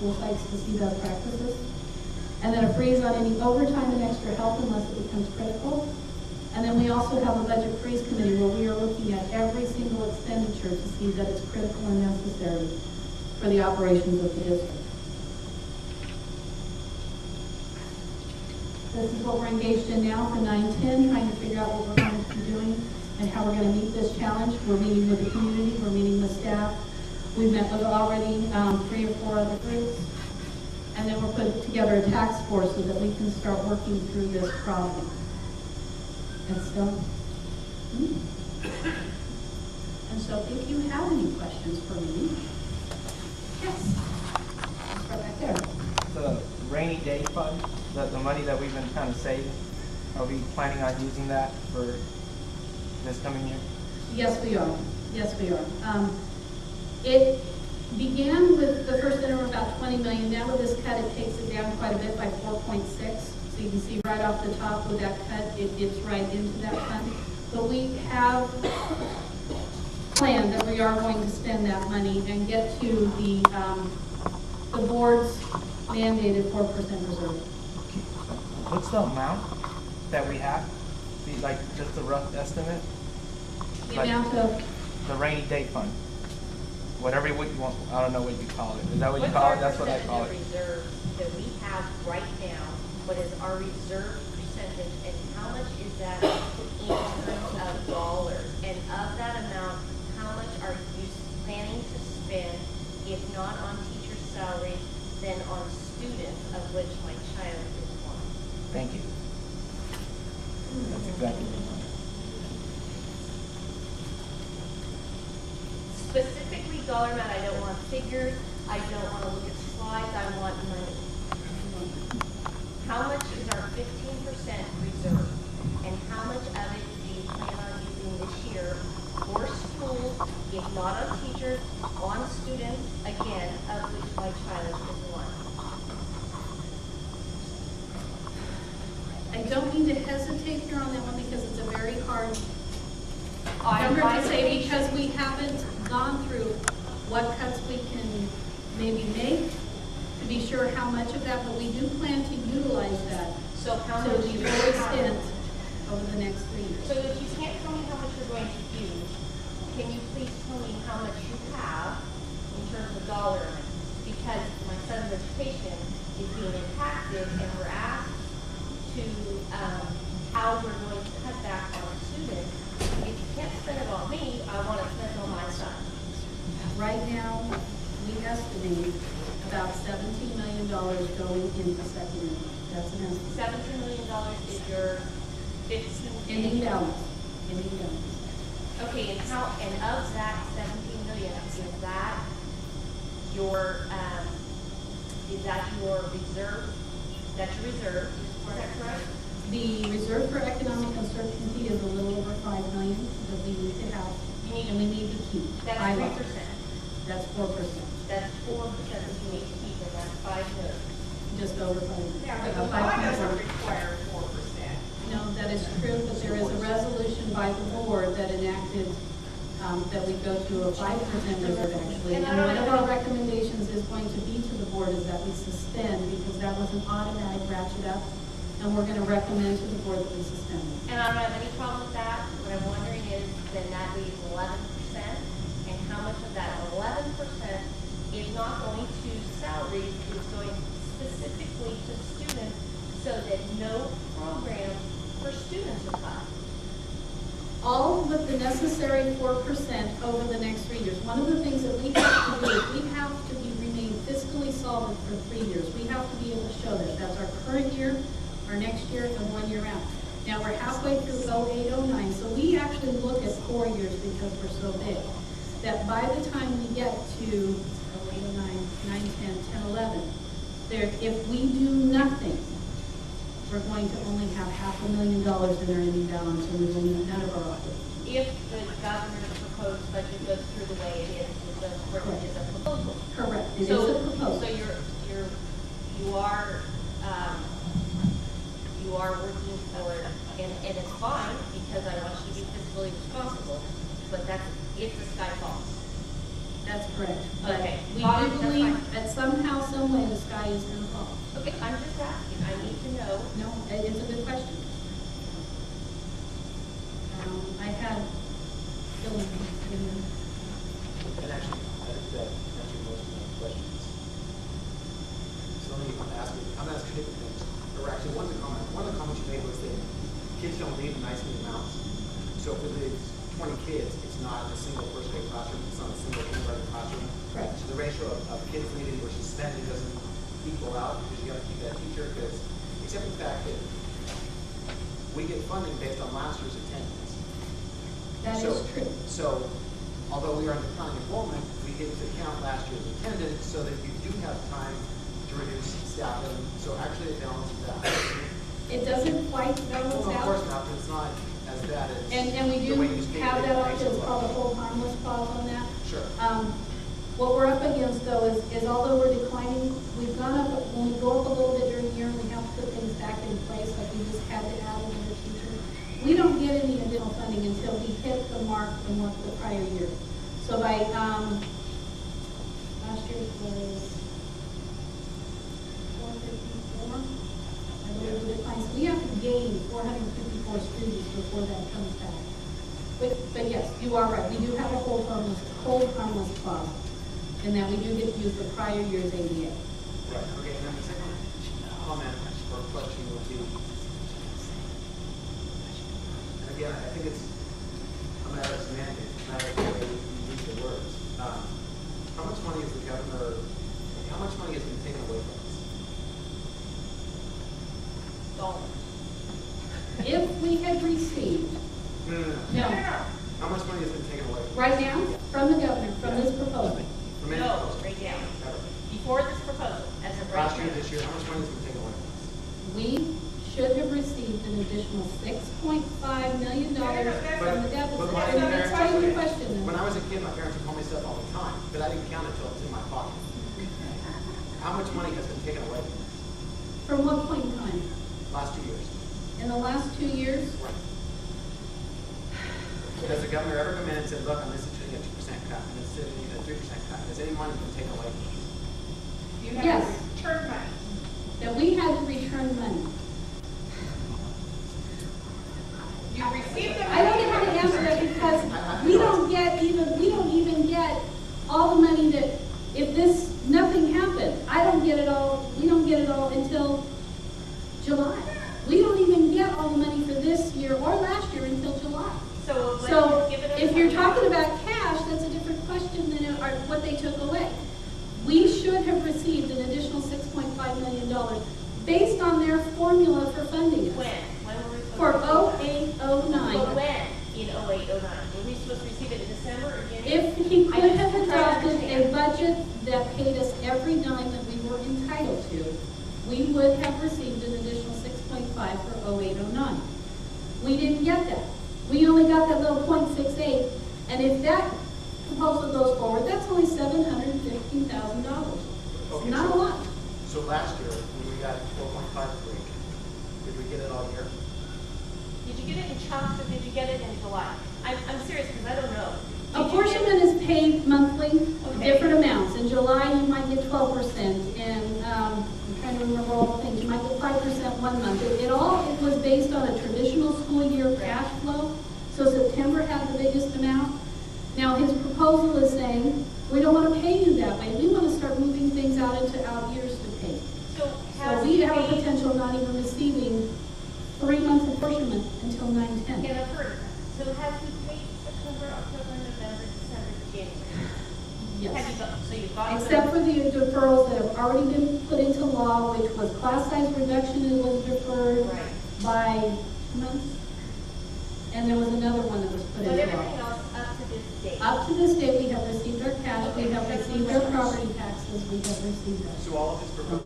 school sites to see best practices. And then a freeze on any overtime and extra help unless it becomes critical. And then we also have a budget freeze committee where we are looking at every single expenditure to see that it's critical and necessary for the operations of the district. This is what we're engaged in now for 9-10, trying to figure out what we're going to be doing and how we're going to meet this challenge. We're meeting with the community, we're meeting with staff. We've met with already 3 or 4 other groups. And then we're putting together a task force so that we can start working through this problem. And so if you have any questions for me, yes, let's start back there. The rainy day fund, the money that we've been kind of saving, are we planning on using that for this coming year? Yes, we are. Yes, we are. It began with the first interim about 20 million. Now with this cut, it takes it down quite a bit by 4.6. So you can see right off the top with that cut, it dips right into that fund. But we have planned that we are going to spend that money and get to the board's mandated 4% reserve. What's the amount that we have? Like just a rough estimate? The amount of the rainy day fund. Whatever you want, I don't know what you call it. Is that what you call it? That's what I call it. Reserve that we have right now, what is our reserve percentage, and how much is that in terms of dollars? And of that amount, how much are you planning to spend, if not on teacher salaries, then on students, of which my child is one? Thank you. That's exactly what I wanted. Specifically dollar amount, I don't want figures, I don't want to look at slides, I want money. How much is our 15% reserve? And how much of it do you plan on using this year for schools, if not on teachers, on students, again, of which my child is one? I don't mean to hesitate here on that one because it's a very hard I'm number to say patient. because we haven't gone through what cuts we can maybe make to be sure how much of that, but we do plan to utilize that So how to much the you full have? extent over the next 3 years. So if you can't tell me how much you're going to use, can you please tell me how much you have in terms of dollar amounts? Because my son's education is being impacted and we're asked to, how we're going to cut back on students. If you can't spend it on me, I want to spend it on my son. Right now, we estimate about $17 million going into secondary. That's an estimate. $17 million is your 15. Ending balance. Ending balance. Okay, and of that 17 million, is that your reserve? That's your reserve, is that correct? The reserve for economic uncertainty is a little over $5 million that we need to have, and we need to keep. That's by law. 3%. That's 4%. That's 4% that you need to keep, and that's 5 million. Just over 5 million. Yeah, but the law doesn't require 4%. No, that is true, but there is a resolution by the board that enacted that we go to a 5% reserve actually. And one of our recommendations is going to be to the board is that we suspend because that was an automatic ratchet up. And we're going to recommend to the board that we suspend it. And I don't have any problem with that. What I'm wondering is, then that leaves 11%, and how much of that 11% is not going to salaries, is going specifically to students, so that no program for students are cut? All but the necessary 4% over the next 3 years. One of the things that we have to do is we have to remain fiscally solvent for 3 years. We have to be able to show that. That's our current year, our next year, and 1 year out. Now we're halfway through 08, 09, so we actually look at 4 years because we're so big. That by the time we get to 08, 09, 9, 10, 11, if we do nothing, we're going to only have $500,000 in our ending balance, and we will need none of our operations. If the governor's proposed budget goes through the way it is, it's a proposal. Correct. It So- is a proposal. So you are working for it, and it's fine, because I want you to be fiscally responsible, but that's if the sky falls. That's correct. But Okay. we Got it, do that's believe fine. that somehow, some way, the sky is gonna fall. Okay, I'm just asking, I need to know. No, it's a good question. I had Dylan in there. And actually, I think that answered most of my questions. So let me ask you, I'm asking different things. Or actually, one of the comments you made was that kids don't leave in nicely amounts. So for the 20 kids, it's not a single first grade classroom, it's not a single kindergarten classroom. Correct. So the ratio of kids leaving versus spending doesn't equal out because you gotta keep that teacher, because, except for the fact that we get funding based on last year's attendance. That is true. So, although we are in declining enrollment, we get to count last year's attendance so that you do have time to reduce staffing. So actually it balances out. It doesn't quite balance Well, of out. course not, but it's not as bad as And we the way do you speak have it that makes option, it it's called a look. hold harmless clause on that. Sure. What we're up against though is although we're declining, we've gone up, when we go up a little bit during the year, we have to put things back in place, like we just had to add another teacher. We don't get any additional funding until we hit the mark from what the prior year. So by, last year was 454, I believe we declined. So we have to gain 454 students before that comes back. But yes, you are right, we do have a hold harmless clause, in that we do get to use the prior year's ADA. Right, okay, and then the second comment or question would be, and again, I think it's a matter of semantics, a matter of the way you use the words. How much money is the governor, how much money has been taken away from us? Dollars. If we had received, No. no, How much money has been taken away from us? right now, from the governor, from this proposal, From any No, proposal? right now. Ever. Before this proposal, as of right Last year, now. this year, how much money has been taken away from us? we should have received an additional $6.5 million from the deficit. But my And that's why parents, you question when them. I was a kid, my parents would call me stuff all the time, but I didn't count it until it was in my pocket. How much money has been taken away from us From what point in time? last 2 years? In the last 2 years, Right. Has the governor ever come in and said, look, I'm instituting a 2% cut, I'm instituting a 3% cut? Has any money been taken away from us? You have Yes. to return money. that we had to return money. You received the money. I don't know how to answer that because we don't even get all the money that, if this, nothing happened, I don't get it all, we don't get it all until July. We don't even get all the money for this year or last year until July. So when So you give it a. if you're talking about cash, that's a different question than what they took away. We should have received an additional $6.5 million based on their formula for funding it. When? When were we supposed For to receive that? 0809. But when in 0809? Were we supposed to receive it in December or January? If he I could just have don't adopted a understand. budget that paid us every dime that we were entitled to, we would have received an additional 6.5 for 0809. We didn't get that. We only got that little .68, and if that proposal goes forward, that's only $715,000. Okay, Not a so- lot. So last year, when we got 4.53, did we get it all year? Did you get it in chunks or did you get it in July? I'm serious because I don't know. Did you get- Apportionment is paid monthly, Okay. different amounts. In July, you might get 12%, and I'm trying to remember all the things. You might get 5% one month. It was based on a traditional school year cash flow, so September had the biggest amount. Now, his proposal is saying, we don't want to pay you that way. We want to start moving things out into out years to pay. So So has we he have a paid? potential of not even receiving 3 months apportionment until 9/10. Yeah, I've heard of that. So has he paid September, October, November, December, January? Have you Yes. got, so you've got. Except for the deferrals that have already been put into law, which was class size reduction, it was deferred Right. by 2 months. And there was another one that was put But into everything law. else up to this date. Up to this date, we have received our cash, we have received our property taxes, we have received that. So all of his proposals